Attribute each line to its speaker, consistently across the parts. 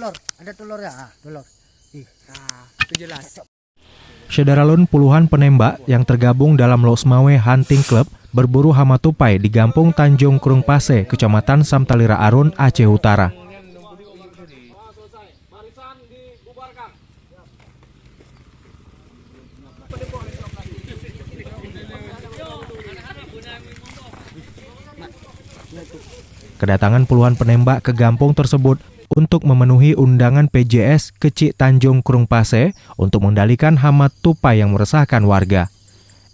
Speaker 1: ada telur ya, telur.
Speaker 2: Itu jelas.
Speaker 3: Sederalun puluhan penembak yang tergabung dalam Losmawe Hunting Club berburu hama tupai di Gampung Tanjung Krung Pase, Kecamatan Samtalira Arun, Aceh Utara. Kedatangan puluhan penembak ke Gampung tersebut untuk memenuhi undangan PJS Kecik Tanjung Krung Pase untuk mengendalikan hama tupai yang meresahkan warga.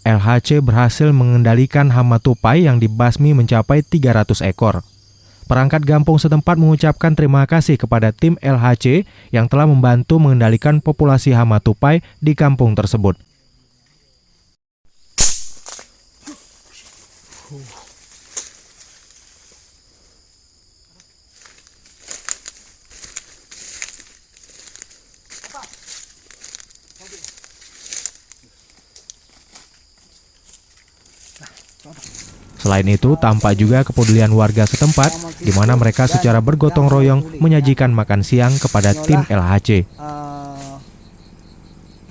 Speaker 3: LHC berhasil mengendalikan hama tupai yang dibasmi mencapai 300 ekor. Perangkat Gampung setempat mengucapkan terima kasih kepada tim LHC yang telah membantu mengendalikan populasi hama tupai di kampung tersebut. Selain itu, tampak juga kepedulian warga setempat, di mana mereka secara bergotong royong menyajikan makan siang kepada tim LHC.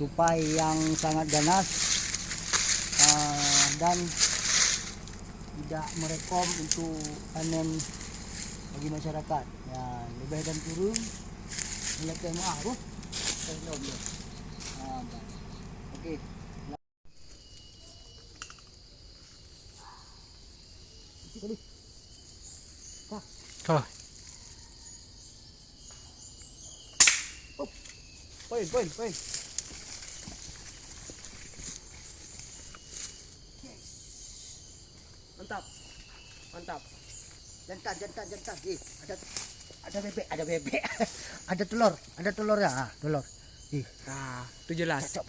Speaker 1: Tupai yang sangat ganas dan tidak merekom untuk panen bagi masyarakat. Ya, lebih dan turun, melihat arus. Oke.
Speaker 2: Oh. Poin. Mantap. Jantan. Ada bebek.
Speaker 1: Ada telur ya, telur.
Speaker 2: Itu jelas.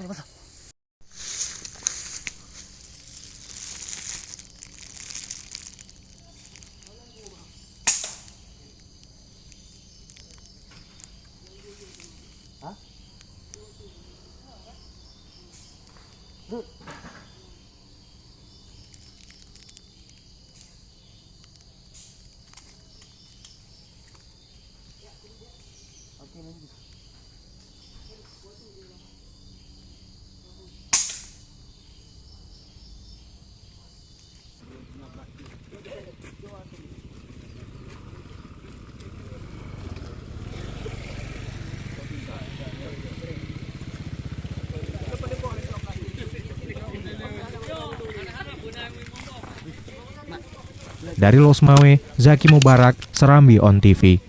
Speaker 3: Dari Losmawe, Zaki Mubarak, Serambi On TV.